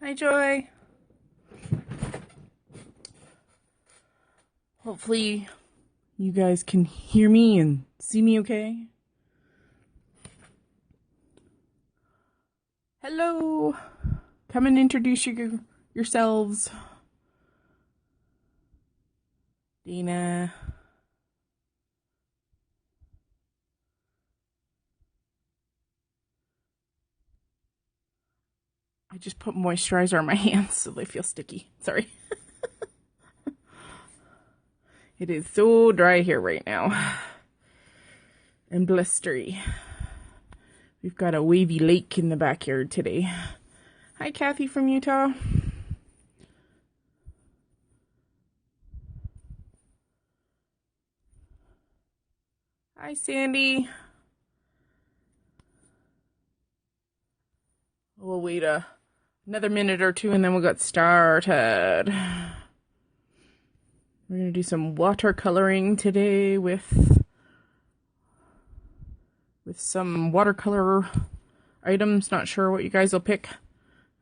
Hi, Joy. Hopefully you guys can hear me and see me okay. Hello. Come and introduce yourselves. Dana. I just put moisturizer on my hands so they feel sticky. Sorry. It is so dry here right now. And blistery. We've got a wavy lake in the backyard today. Hi, Kathy from Utah. Hi, Sandy. We'll wait another minute or two and then we'll get started. We're going to do some watercoloring today with some watercolor items. Not sure what you guys will pick.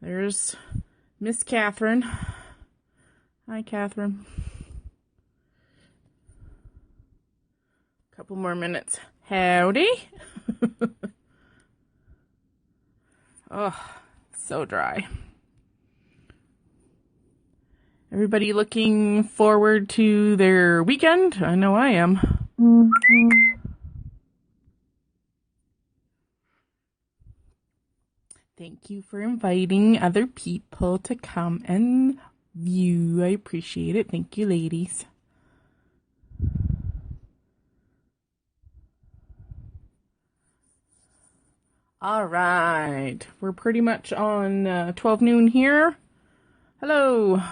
There's Miss Catherine. Hi, Catherine. Couple more minutes. Howdy. Oh, so dry. Everybody looking forward to their weekend? I know I am. Thank you for inviting other people to come and view. I appreciate it. Thank you, ladies. All right. We're pretty much on 12 noon here. Hello.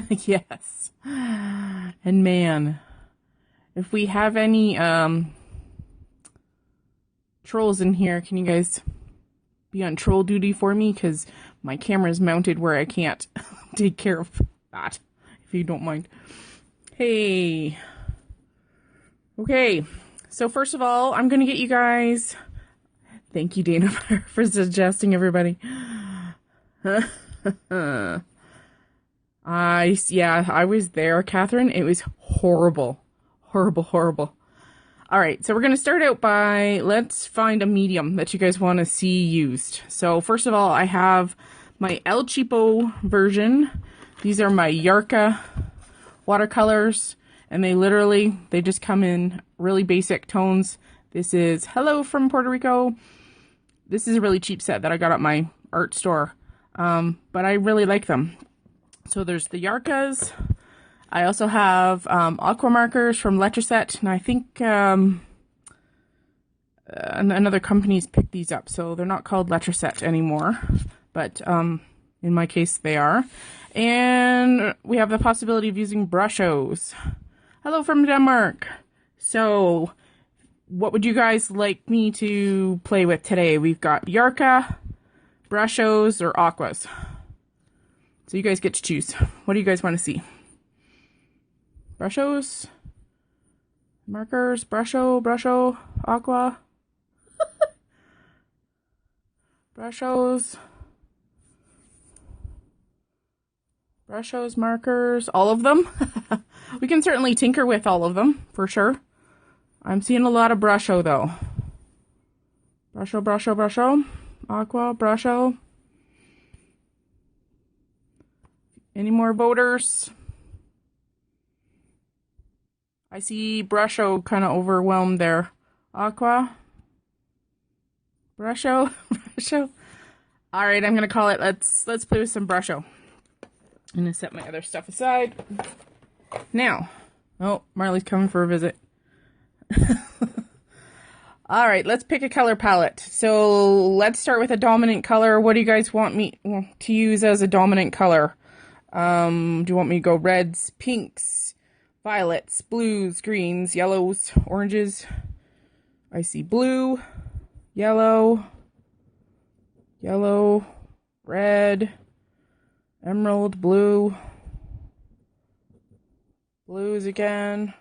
Yes. And man, if we have any trolls in here, can you guys be on troll duty for me? Because my camera is mounted where I can't take care of that, if you don't mind. Hey. Okay. So first of all, I'm going to get you guys... Thank you, Dana, for suggesting everybody. I was there, Catherine. It was horrible. Horrible, horrible. All right, so we're going to start out by, let's find a medium that you guys want to see used. So first of all, I have my El Cheapo version. These are my Yarka watercolors, and they just come in really basic tones. This is Hello from Puerto Rico. This is a really cheap set that I got at my art store, but I really like them. So there's the Yarkas. I also have aqua markers from Letraset, and I think another company's picked these up, so they're not called Letraset anymore, but in my case they are. And we have the possibility of using brushos. Hello from Denmark. So what would you guys like me to play with today? We've got Yarka, brushos, or aquas. So you guys get to choose. What do you guys want to see? Brushos? Markers? Brusho? Aqua? Brushos? Brushos, markers, all of them? We can certainly tinker with all of them, for sure. I'm seeing a lot of brusho, though. Brusho. Aqua, brusho. Any more voters? I see brusho kind of overwhelmed there. Aqua. Brusho. All right, I'm going to call it. Let's play with some brusho. I'm going to set my other stuff aside. Now. Oh, Marley's coming for a visit. All right, let's pick a color palette. So let's start with a dominant color. What do you guys want me to use as a dominant color? Do you want me to go reds, pinks, violets, blues, greens, yellows, oranges? I see blue, yellow, red, emerald, blues again,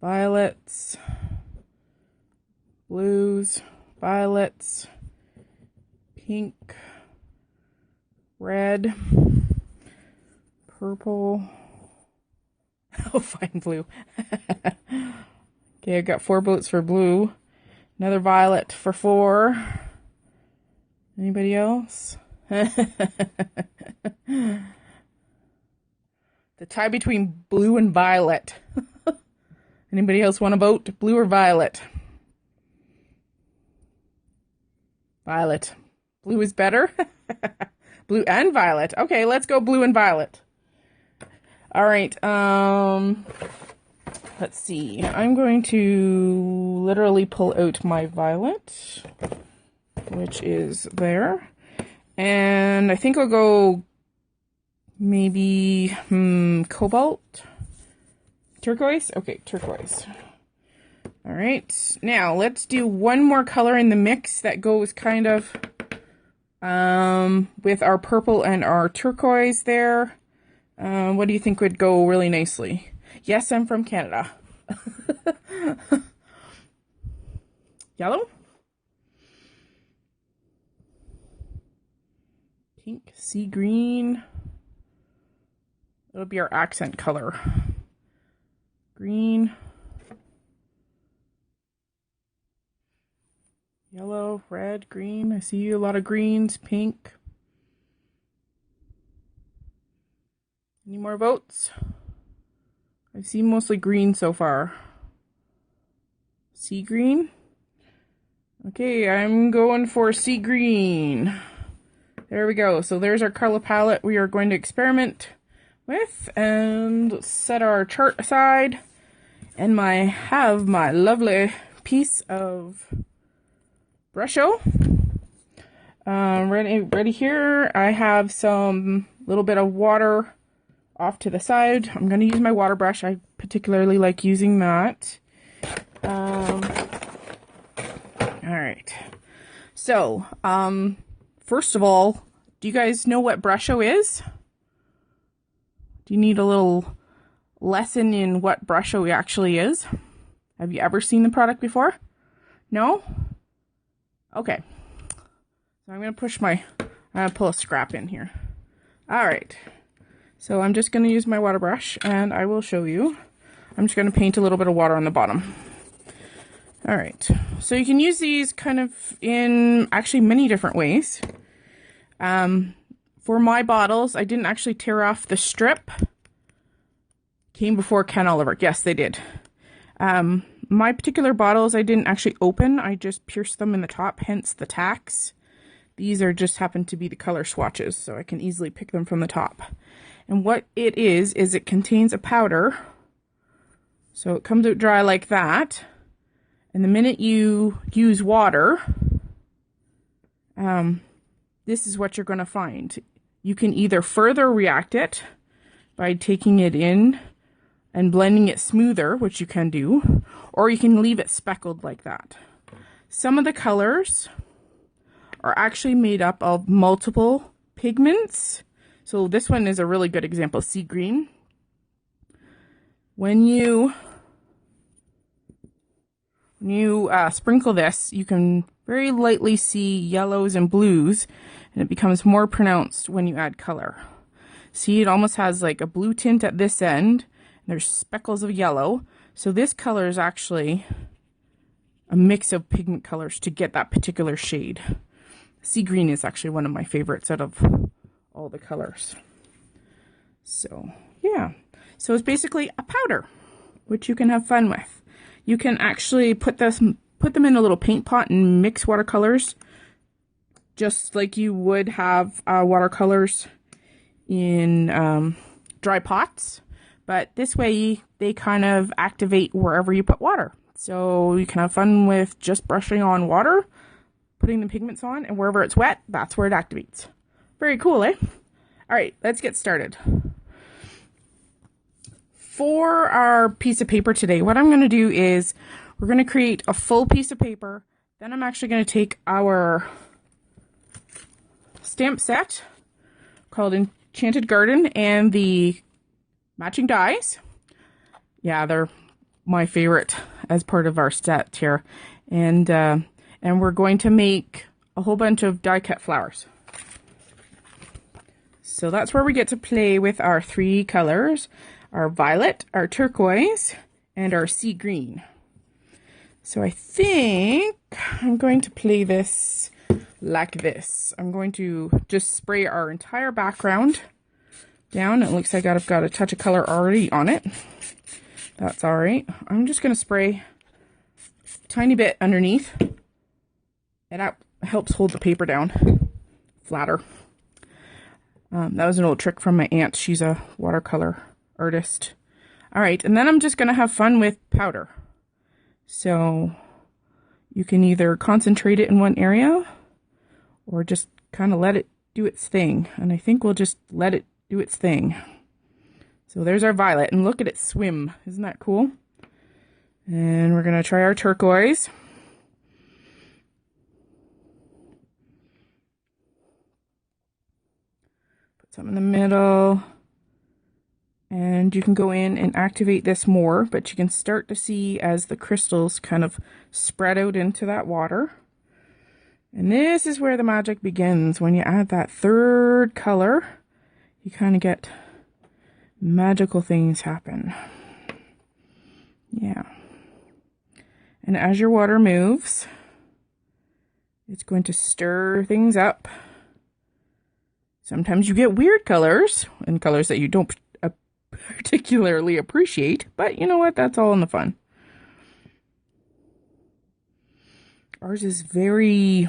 violets, blues, violets, pink, red, purple, oh, fine blue. Okay, I got 4 bullets for blue, another violet for 4. Anybody else? The tie between blue and violet. Anybody else want to vote? Blue or violet? Violet. Blue is better? Blue and violet. Okay, let's go blue and violet. All right. Let's see. I'm going to literally pull out my violet, which is there. And I think I'll go maybe cobalt. Turquoise? Okay, turquoise. All right. Now, let's do one more color in the mix that goes kind of with our purple and our turquoise there. What do you think would go really nicely? Yes, I'm from Canada. Yellow? Pink, sea green. It'll be our accent color. Green. Yellow, red, green. I see a lot of greens. Pink. Any more votes? I see mostly green so far. Sea green. Okay, I'm going for sea green. There we go. So there's our color palette we are going to experiment with and set our chart aside. And have my lovely piece of Brusho. Ready here. I have some little bit of water off to the side. I'm going to use my water brush. I particularly like using that. All right. So, first of all, do you guys know what Brusho is? Do you need a little lesson in what Brusho actually is? Have you ever seen the product before? No? Okay. So I'm going to pull a scrap in here. All right. So I'm just going to use my water brush and I will show you. I'm just going to paint a little bit of water on the bottom. All right. So you can use these kind of in actually many different ways. For my bottles, I didn't actually tear off the strip. Came before Ken Oliver. Yes, they did. My particular bottles I didn't actually open. I just pierced them in the top, hence the tacks. These are just happen to be the color swatches, so I can easily pick them from the top. And what it is it contains a powder. So it comes out dry like that. And the minute you use water, this is what you're going to find. You can either further react it by taking it in and blending it smoother, which you can do, or you can leave it speckled like that. Some of the colors are actually made up of multiple pigments. So this one is a really good example, sea green. When you sprinkle this, you can very lightly see yellows and blues, and it becomes more pronounced when you add color. See, it almost has like a blue tint at this end, and there's speckles of yellow. So this color is actually a mix of pigment colors to get that particular shade. Sea green is actually one of my favorites out of all the colors. So, yeah. So it's basically a powder, which you can have fun with. You can actually put them in a little paint pot and mix watercolors, just like you would have watercolors in dry pots. But this way, they kind of activate wherever you put water. So you can have fun with just brushing on water, putting the pigments on, and wherever it's wet, that's where it activates. Very cool, eh? All right, let's get started. For our piece of paper today, what I'm going to do is we're going to create a full piece of paper. Then I'm actually going to take our stamp set called Enchanted Garden and the matching dies. Yeah, they're my favorite as part of our set here. And we're going to make a whole bunch of die cut flowers. So that's where we get to play with our three colors, our violet, our turquoise, and our sea green. So I think I'm going to play this like this. I'm going to just spray our entire background down. It looks like I've got a touch of color already on it. That's all right. I'm just going to spray a tiny bit underneath. It helps hold the paper down flatter. That was an old trick from my aunt. She's a watercolor artist. All right, and then I'm just going to have fun with powder. So you can either concentrate it in one area or just kind of let it do its thing. And I think we'll just let it do its thing. So there's our violet, and look at it swim. Isn't that cool? And we're going to try our turquoise. Put some in the middle. And you can go in and activate this more, but you can start to see as the crystals kind of spread out into that water. And this is where the magic begins. When you add that third color, you kind of get magical things happen. Yeah. And as your water moves, it's going to stir things up. Sometimes you get weird colors, and colors that you don't particularly appreciate, but you know what? That's all in the fun. Ours is very,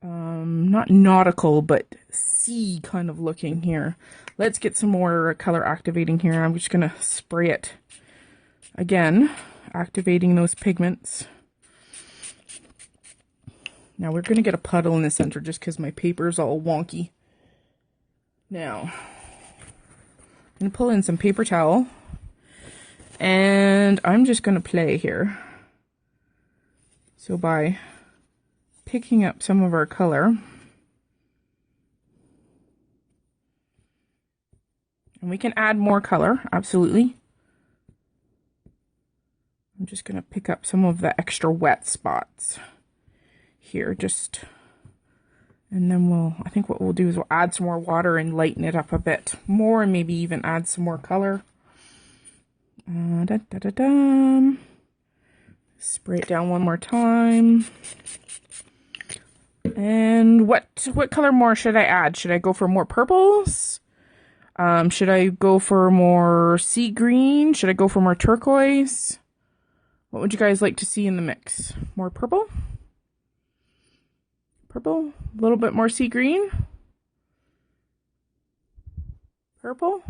not nautical, but sea kind of looking here. Let's get some more color activating here. I'm just going to spray it again, activating those pigments. Now we're going to get a puddle in the center just because my paper's all wonky. Now, I'm going to pull in some paper towel, and I'm just going to play here. So by picking up some of our color, and we can add more color, absolutely. I'm just going to pick up some of the extra wet spots here, and then I think what we'll do is we'll add some more water and lighten it up a bit more, and maybe even add some more color. Spray it down one more time. And what color more should I add? Should I go for more purples? Should I go for more sea green? Should I go for more turquoise? What would you guys like to see in the mix? More purple? Purple? A little bit more sea green? Purple?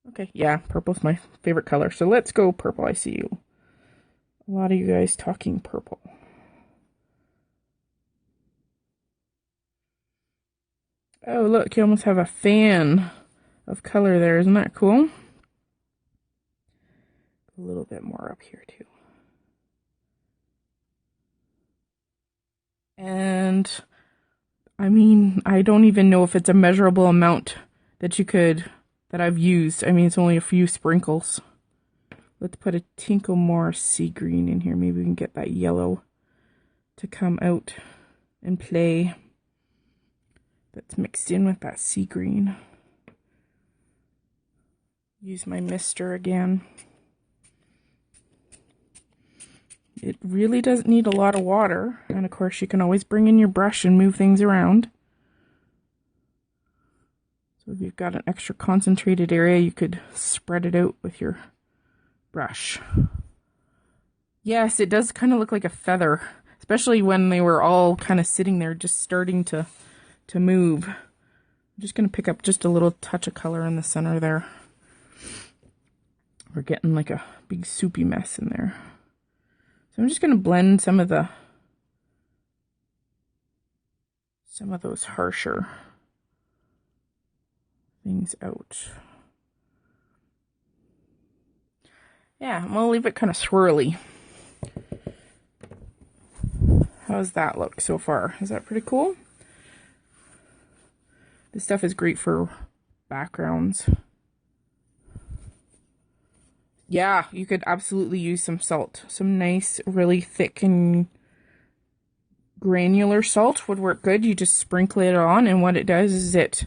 Okay, yeah, purple's my favorite color. So let's go purple. I see you. A lot of you guys talking purple. Oh, look, you almost have a fan of color there. Isn't that cool? A little bit more up here, too. And, I mean, I don't even know if it's a measurable amount that I've used. I mean, it's only a few sprinkles. Let's put a tinkle more sea green in here. Maybe we can get that yellow to come out and play. That's mixed in with that sea green. Use my mister again. It really doesn't need a lot of water. And of course you can always bring in your brush and move things around. So if you've got an extra concentrated area, you could spread it out with your brush. Yes, it does kind of look like a feather, especially when they were all kind of sitting there just starting to move. I'm just going to pick up just a little touch of color in the center there. We're getting like a big soupy mess in there. So I'm just going to blend some of those harsher things out. Yeah, I'm going to leave it kind of swirly. How's that look so far? Is that pretty cool? This stuff is great for backgrounds. Yeah, you could absolutely use some salt. Some nice, really thick and granular salt would work good. You just sprinkle it on, and what it does is it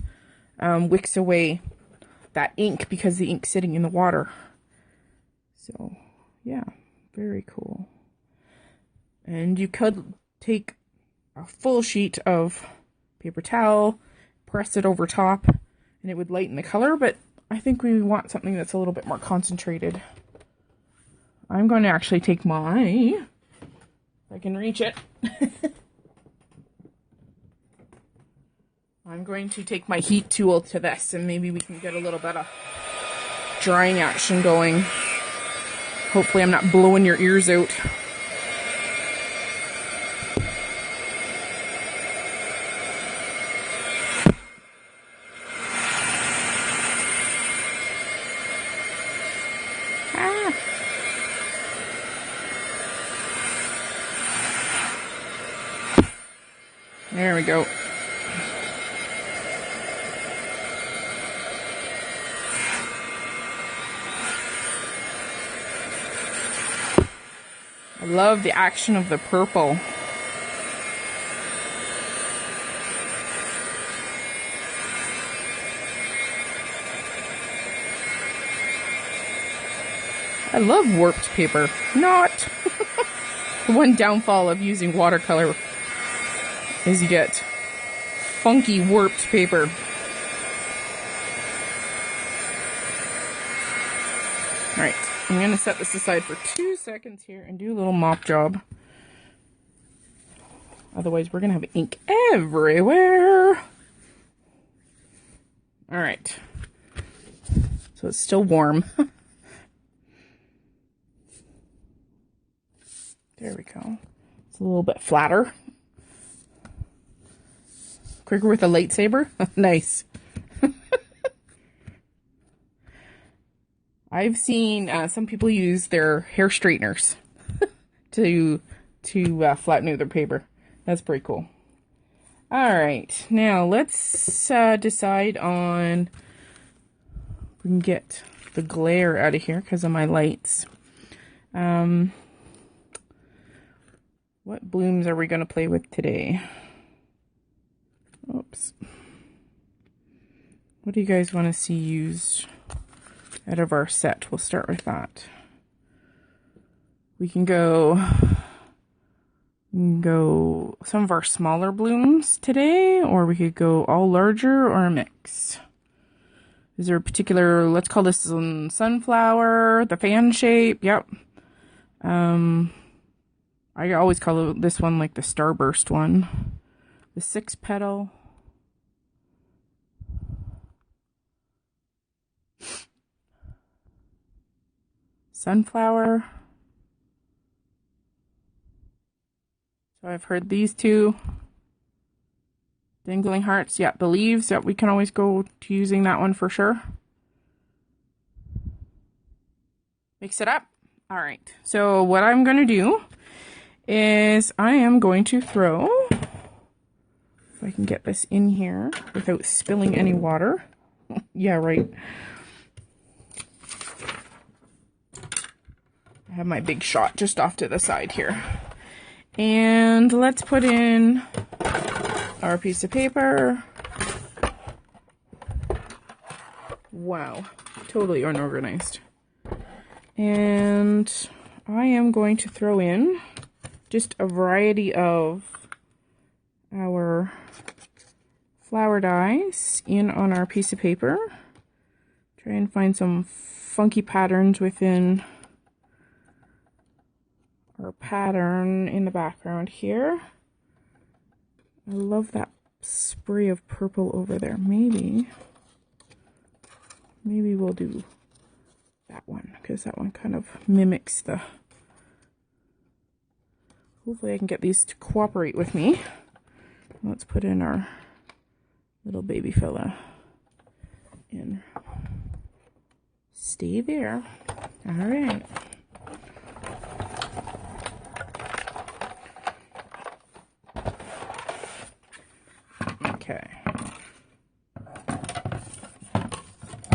wicks away that ink because the ink's sitting in the water. So, yeah, very cool. And you could take a full sheet of paper towel, press it over top, and it would lighten the color, but I think we want something that's a little bit more concentrated. I'm going to actually take my, if I can reach it, I'm going to take my heat tool to this, and maybe we can get a little bit of drying action going. Hopefully I'm not blowing your ears out. There we go. I love the action of the purple. I love warped paper. Not. The one downfall of using watercolor is you get funky warped paper. Alright, I'm going to set this aside for 2 seconds here and do a little mop job. Otherwise we're going to have ink everywhere. Alright. So it's still warm. There we go. It's a little bit flatter. Quicker with a lightsaber? Nice. I've seen some people use their hair straighteners to flatten out their paper. That's pretty cool. Alright, now let's decide on if we can get the glare out of here because of my lights. What blooms are we going to play with today? Oops. What do you guys want to see used out of our set? We'll start with that. We can go some of our smaller blooms today, or we could go all larger or a mix. Is there a particular, let's call this sunflower, the fan shape, yep. I always call this one like the starburst one. The 6-petal. Sunflower. So I've heard these two. Dangling hearts. Yeah, the leaves. Yeah, we can always go to using that one for sure. Mix it up. All right. So what I'm going to do is I am going to throw, if I can get this in here without spilling any water. Yeah, right. I have my big shot just off to the side here. And let's put in our piece of paper. Wow, totally unorganized. And I am going to throw in just a variety of our flower dies in on our piece of paper. Try and find some funky patterns within our pattern in the background here. I love that spray of purple over there. Maybe we'll do that one, because that one kind of mimics the... Hopefully I can get these to cooperate with me. Let's put in our little baby fella in. Stay there. All right. Okay.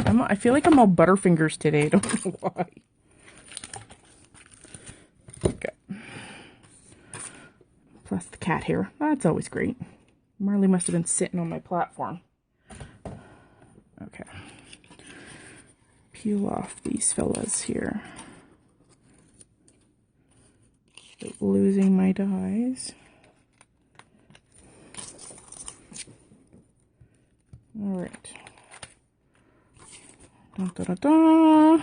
I feel like I'm all Butterfingers today. I don't know why. plus the cat hair. That's always great. Marley must have been sitting on my platform. Okay. Peel off these fellas here. Without losing my dies. Alright. Dun, dun, dun, dun.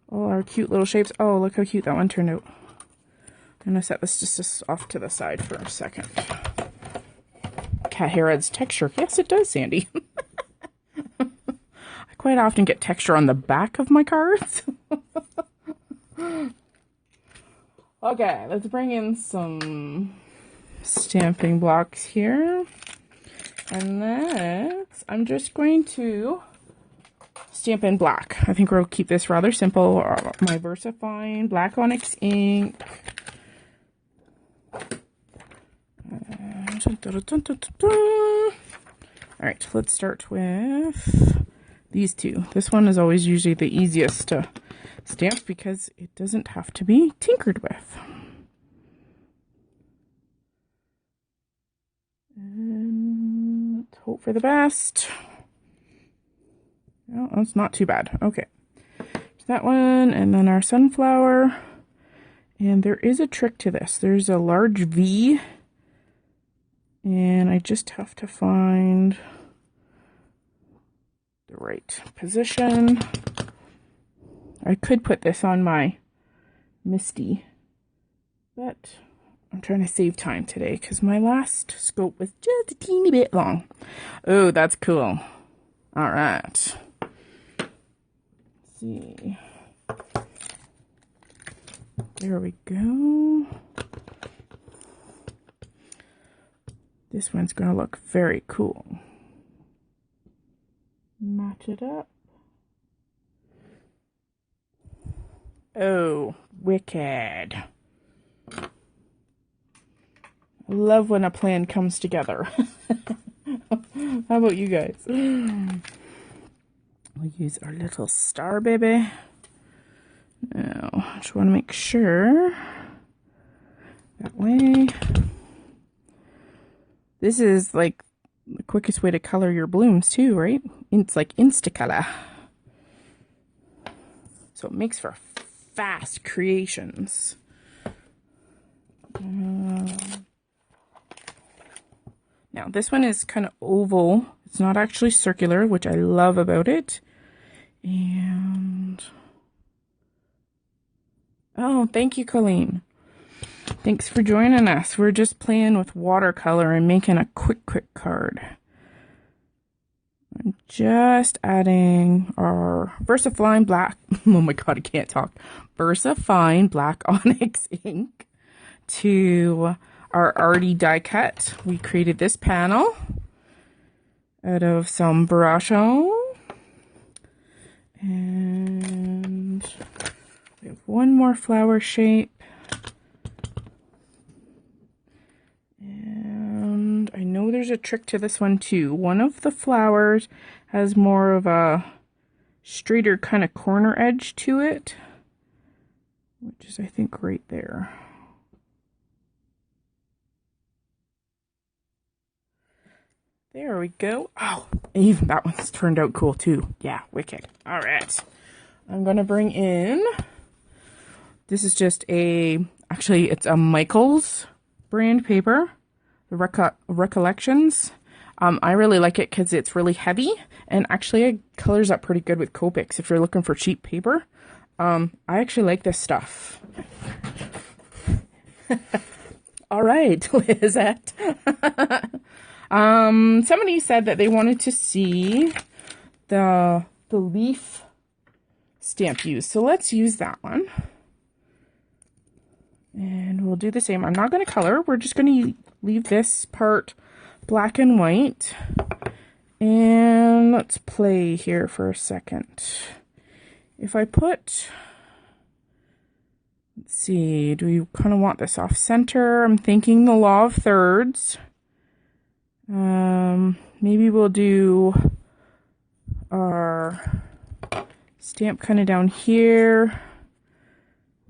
All our cute little shapes. Oh, look how cute that one turned out. I'm going to set this just off to the side for a second. Cat hair adds texture. Yes, it does, Sandy. I quite often get texture on the back of my cards. Okay, let's bring in some stamping blocks here. And next, I'm just going to stamp in black. I think we'll keep this rather simple. My VersaFine black onyx ink. Alright, let's start with these two. This one is always usually the easiest to stamp because it doesn't have to be tinkered with. And let's hope for the best. Oh, that's not too bad. Okay. That one, and then our sunflower. And there is a trick to this. There's a large V, and I just have to find the right position. I could put this on my Misty, but I'm trying to save time today because my last scope was just a teeny bit long. Oh, that's cool. All right. Let's see. There we go. This one's going to look very cool. Match it up. Oh, wicked. I love when a plan comes together. How about you guys? We'll use our little star baby. Now, I just want to make sure that way. This is like the quickest way to color your blooms too, right? It's like Instacolor. So it makes for fast creations. Now this one is kind of oval. It's not actually circular, which I love about it. And oh, thank you, Colleen. Thanks for joining us. We're just playing with watercolor and making a quick card. I'm just adding our VersaFine black, oh my god, I can't talk. VersaFine black onyx ink to our already die cut. We created this panel out of some Barasho. And we have one more flower shape. And I know there's a trick to this one too. One of the flowers has more of a straighter kind of corner edge to it, which is I think right there. There we go. Oh, even that one's turned out cool too. Yeah, wicked. All right. I'm going to bring in, this is just actually it's a Michaels brand paper, the Recollections. I really like it because it's really heavy and actually it colors up pretty good with Copics if you're looking for cheap paper. I actually like this stuff. All right, Lizette. Somebody said that they wanted to see the leaf stamp used. So let's use that one. And we'll do the same. I'm not going to color. We're just going to leave this part black and white. And let's play here for a second. If I put, let's see, do we kind of want this off center? I'm thinking the law of thirds. Maybe we'll do our stamp kind of down here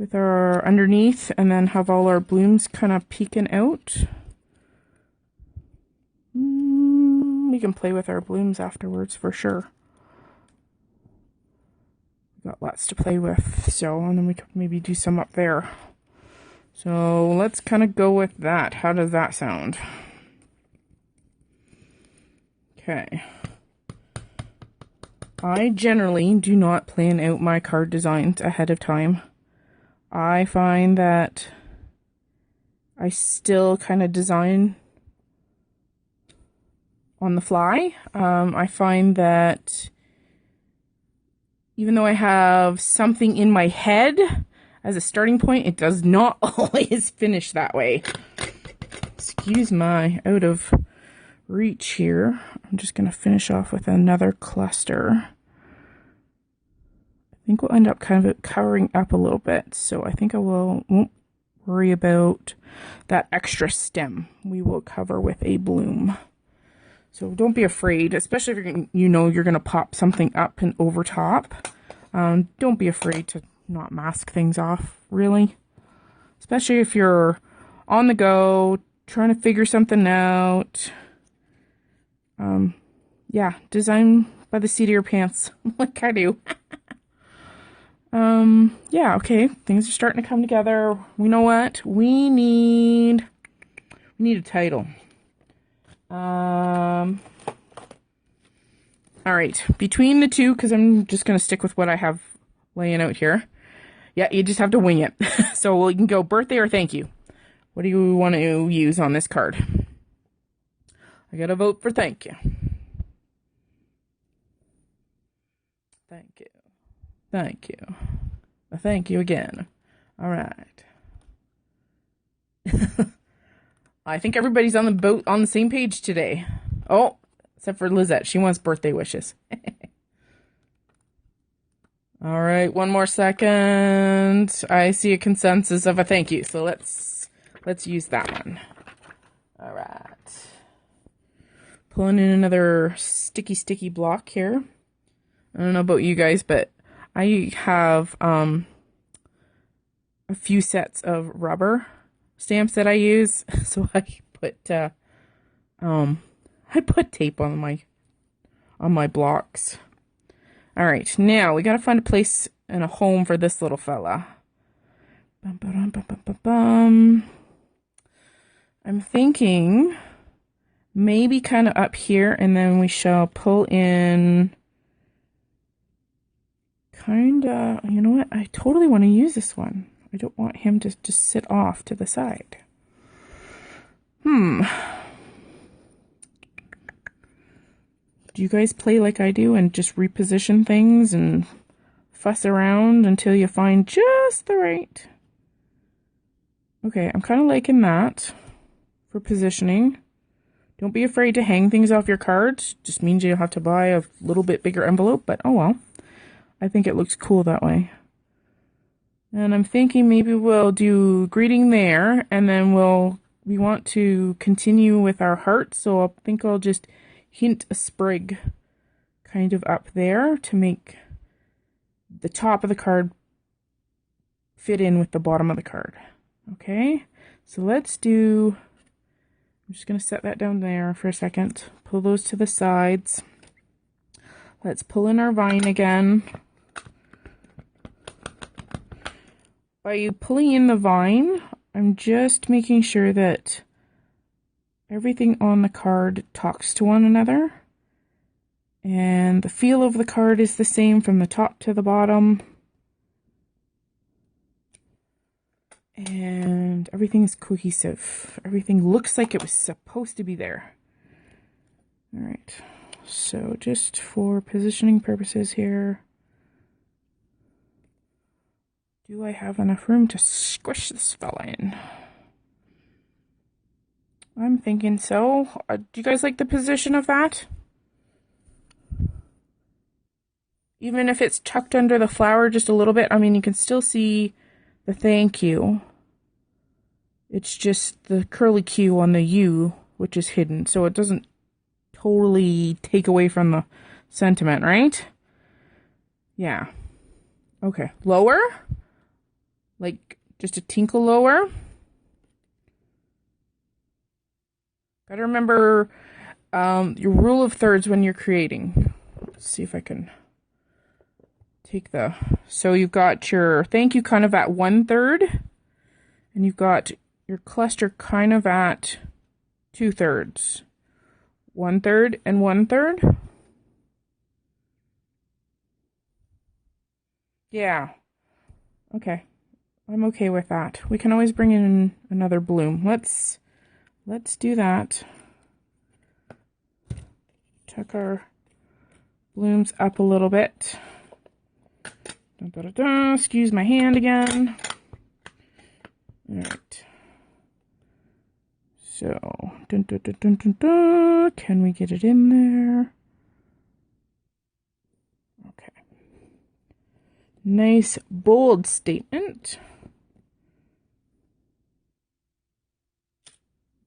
with our underneath, and then have all our blooms kind of peeking out. We can play with our blooms afterwards for sure. We've got lots to play with, so, and then we could maybe do some up there. So let's kind of go with that. How does that sound? Okay. I generally do not plan out my card designs ahead of time. I find that I still kind of design on the fly. I find that even though I have something in my head as a starting point, it does not always finish that way. Excuse my out of reach here. I'm just going to finish off with another cluster. I think we'll end up kind of covering up a little bit, so I think I won't worry about that extra stem. We will cover with a bloom. So don't be afraid, especially if you're going to pop something up and over top. Don't be afraid to not mask things off, really. Especially if you're on the go, trying to figure something out. Yeah, design by the seat of your pants, like I do. Yeah, okay, things are starting to come together. You know what? We need a title. All right, between the two, because I'm just going to stick with what I have laying out here. Yeah, you just have to wing it. So we can go birthday or thank you. What do you want to use on this card? I got to vote for thank you. Thank you. Thank you. Thank you again. All right. I think everybody's on the boat on the same page today. Oh, except for Lizette. She wants birthday wishes. All right, one more second. I see a consensus of a thank you, so let's use that one. All right. Pulling in another sticky block here. I don't know about you guys, but I have a few sets of rubber stamps that I use, so I put tape on my blocks. All right, now we gotta find a place and a home for this little fella. I'm thinking maybe kind of up here, and then we shall pull in. Kinda, you know what? I totally want to use this one. I don't want him to just sit off to the side. Do you guys play like I do and just reposition things and fuss around until you find just the right? Okay, I'm kind of liking that for positioning. Don't be afraid to hang things off your cards. Just means you'll have to buy a little bit bigger envelope, but oh well. I think it looks cool that way. And I'm thinking maybe we'll do greeting there, and then we want to continue with our heart, so I think I'll just hint a sprig kind of up there to make the top of the card fit in with the bottom of the card. Okay, so let's do, I'm just going to set that down there for a second, pull those to the sides. Let's pull in our vine again. By pulling in the vine, I'm just making sure that everything on the card talks to one another. And the feel of the card is the same from the top to the bottom. And everything is cohesive. Everything looks like it was supposed to be there. All right. So just for positioning purposes here, do I have enough room to squish this fella in? I'm thinking so. Do you guys like the position of that? Even if it's tucked under the flower just a little bit, I mean, you can still see the thank you. It's just the curly Q on the U, which is hidden, so it doesn't totally take away from the sentiment, right? Yeah. Okay. Lower. like just a tinkle lower. Gotta remember your rule of thirds when you're creating. Let's see if I can take the... So you've got your thank you kind of at 1/3, and you've got your cluster kind of at 2/3. 1/3 and 1/3. Yeah. Okay. I'm okay with that. We can always bring in another bloom. Let's do that. Tuck our blooms up a little bit. Dun, dun, dun, dun. Excuse my hand again. All right. So, dun, dun, dun, dun, dun, dun. Can we get it in there? Okay. Nice bold statement.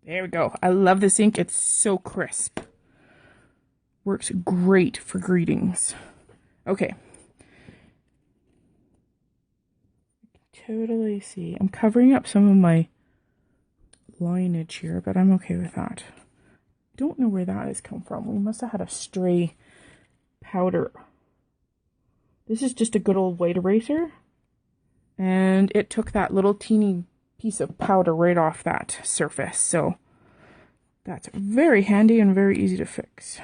There we go. I love this ink. It's so crisp. Works great for greetings. Okay. Totally see. I'm covering up some of my lineage here, but I'm okay with that. Don't know where that has come from. We must have had a stray powder. This is just a good old white eraser. And it took that little teeny piece of powder right off that surface. So that's very handy and very easy to fix.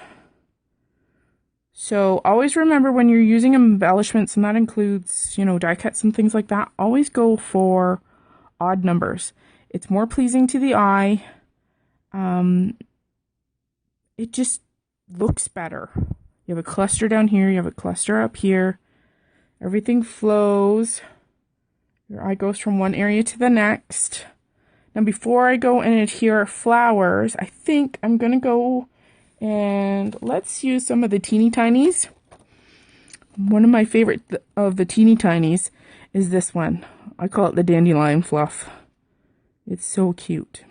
So always remember when you're using embellishments, and that includes, you know, die cuts and things like that, always go for odd numbers. It's more pleasing to the eye. It just looks better. You have a cluster down here, you have a cluster up here. Everything flows. Your eye goes from one area to the next. Now before I go and adhere our flowers, I think I'm going to go and let's use some of the teeny tinies. One of my favorite of the teeny tinies is this one. I call it the dandelion fluff. It's so cute.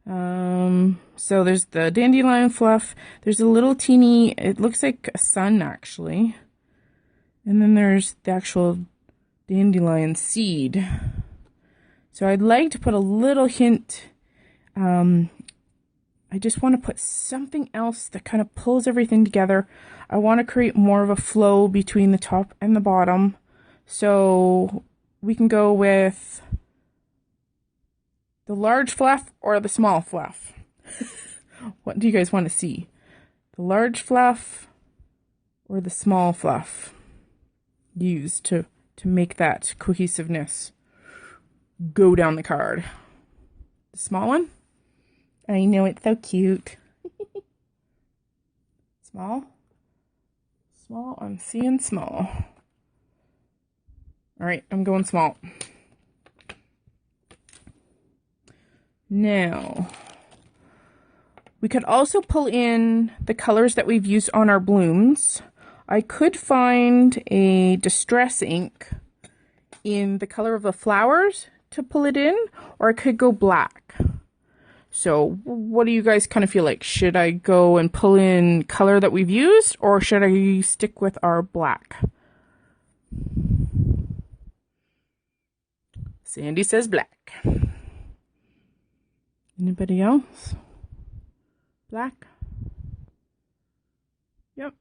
So there's the dandelion fluff. There's a little teeny, it looks like a sun actually. And then there's the actual dandelion seed. So I'd like to put a little hint. I just want to put something else that kind of pulls everything together. I want to create more of a flow between the top and the bottom. So we can go with the large fluff or the small fluff. What do you guys want to see? The large fluff or the small fluff used to make that cohesiveness go down the card? The small one? I know, it's so cute. Small? Small? I'm seeing small. Alright, I'm going small. Now, we could also pull in the colors that we've used on our blooms. I could find a distress ink in the color of the flowers to pull it in, or I could go black. So what do you guys kind of feel like? Should I go and pull in color that we've used, or should I stick with our black? Sandy says black. Anybody else? Black? Yep.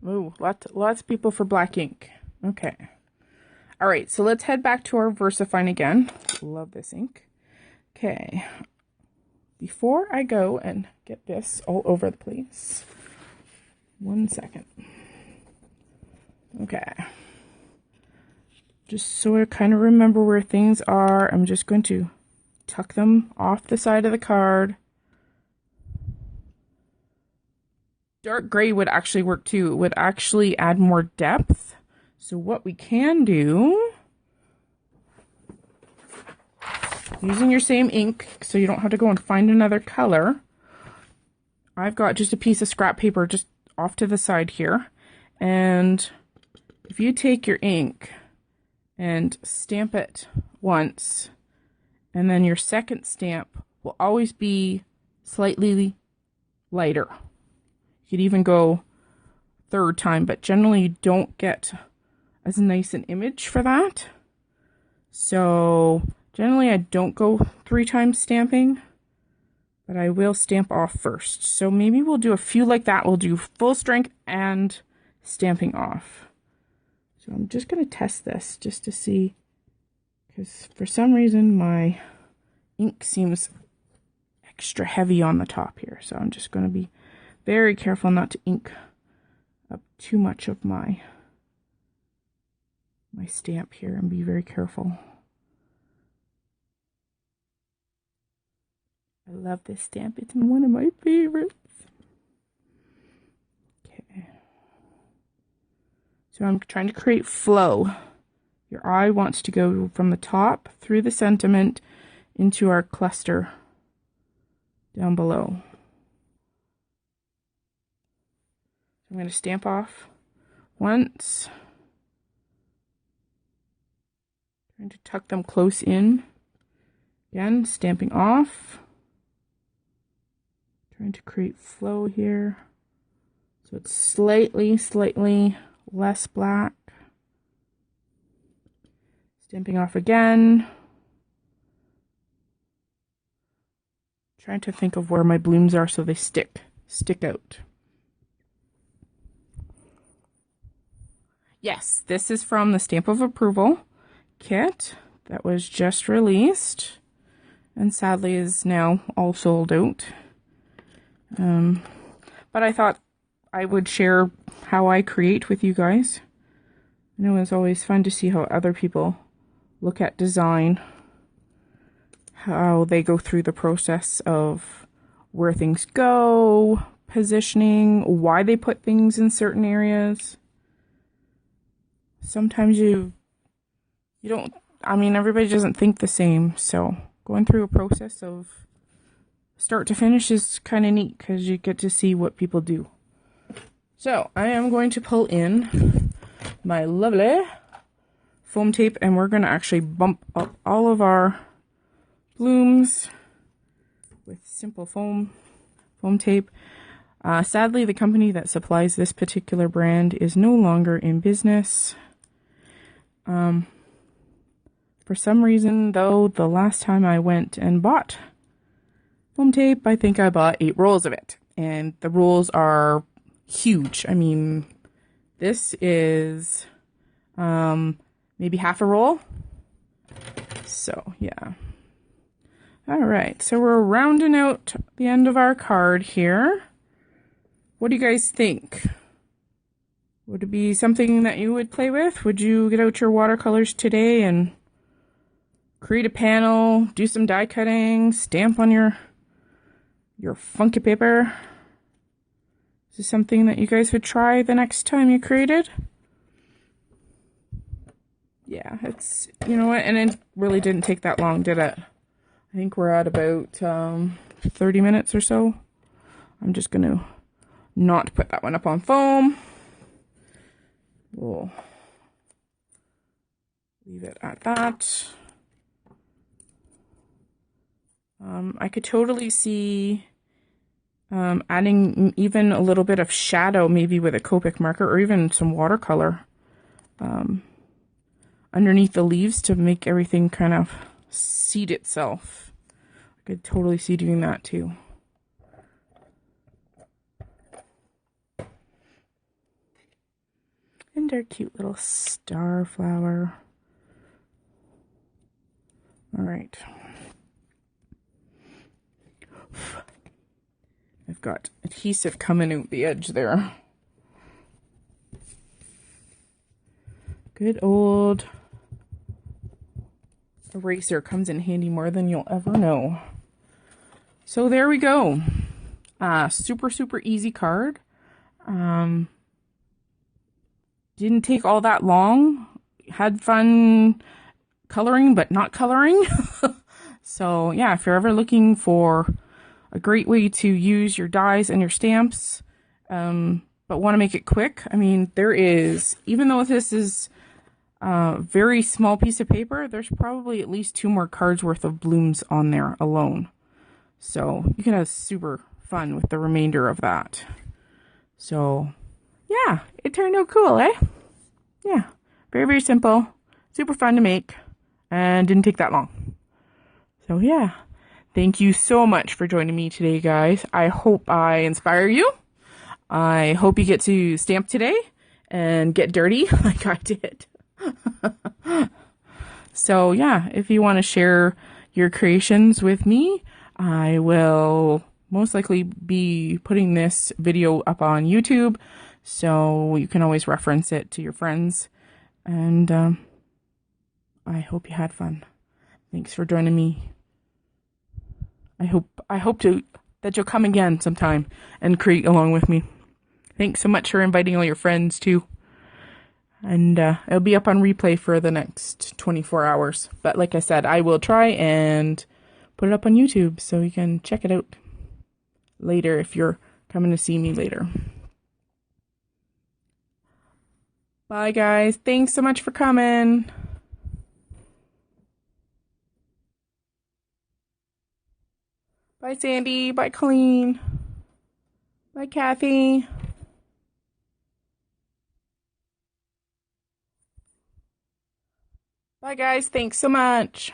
Ooh, lots of people for black ink. Okay. All right, so let's head back to our VersaFine again. Love this ink. Okay. Before I go and get this all over the place, 1 second. Okay. Just so I kind of remember where things are, I'm just going to tuck them off the side of the card. Dark gray would actually work too. It would actually add more depth. So what we can do, using your same ink so you don't have to go and find another color, I've got just a piece of scrap paper just off to the side here. And if you take your ink and stamp it once, and then your second stamp will always be slightly lighter. You could even go third time, but generally you don't get as nice an image for that. So generally I don't go 3 times stamping, but I will stamp off first. So maybe we'll do a few like that. We'll do full strength and stamping off. So I'm just going to test this just to see, because for some reason my ink seems extra heavy on the top here. So I'm just going to be very careful not to ink up too much of my stamp here, and be very careful. I love this stamp. It's one of my favorites. Okay. So I'm trying to create flow. Your eye wants to go from the top through the sentiment into our cluster down below. I'm going to stamp off once. Trying to tuck them close in. Again, stamping off. Trying to create flow here. So it's slightly less black. Stamping off again. Trying to think of where my blooms are so they stick out. Yes, this is from the Stamp of Approval kit that was just released and sadly is now all sold out. But I thought I would share how I create with you guys. I know it's always fun to see how other people look at design, how they go through the process of where things go, positioning, why they put things in certain areas. Sometimes you don't, I mean, everybody doesn't think the same, so going through a process of start to finish is kind of neat because you get to see what people do. So I am going to pull in my lovely foam tape, and we're going to actually bump up all of our blooms with simple foam tape. Sadly, the company that supplies this particular brand is no longer in business. For some reason, though, the last time I went and bought foam tape, I think I bought 8 rolls of it. And the rolls are huge. I mean, this is maybe half a roll. So, yeah. Alright, so we're rounding out the end of our card here. What do you guys think? Would it be something that you would play with? Would you get out your watercolors today and create a panel, do some die cutting, stamp on your funky paper? Is this something that you guys would try the next time you created? Yeah, it's, you know what, and it really didn't take that long, did it? I think we're at about 30 minutes or so. I'm just going to not put that one up on foam. We'll leave it at that. I could totally see adding even a little bit of shadow, maybe with a Copic marker or even some watercolor underneath the leaves to make everything kind of seat itself. I could totally see doing that too. And our cute little star flower. All right. I've got adhesive coming out the edge there. Good old eraser comes in handy more than you'll ever know. So there we go. Super easy card. Didn't take all that long. Had fun coloring, but not coloring. So yeah, if you're ever looking for a great way to use your dies and your stamps, but want to make it quick, I mean, there is, even though this is a very small piece of paper, there's probably at least 2 more cards worth of blooms on there alone. So you can have super fun with the remainder of that. So yeah, it turned out cool, eh? Yeah, very simple, super fun to make. and didn't take that long. So yeah, thank you so much for joining me today, guys. I hope I inspire you. I hope you get to stamp today and get dirty like I did. So yeah, if you want to share your creations with me, I will most likely be putting this video up on YouTube, so you can always reference it to your friends. And I hope you had fun. Thanks for joining me. I hope that you'll come again sometime and create along with me. Thanks so much for inviting all your friends too. And it'll be up on replay for the next 24 hours. But like I said, I will try and put it up on YouTube so you can check it out later if you're coming to see me later. Bye, guys. Thanks so much for coming. Bye, Sandy. Bye, Colleen. Bye, Kathy. Bye, guys. Thanks so much.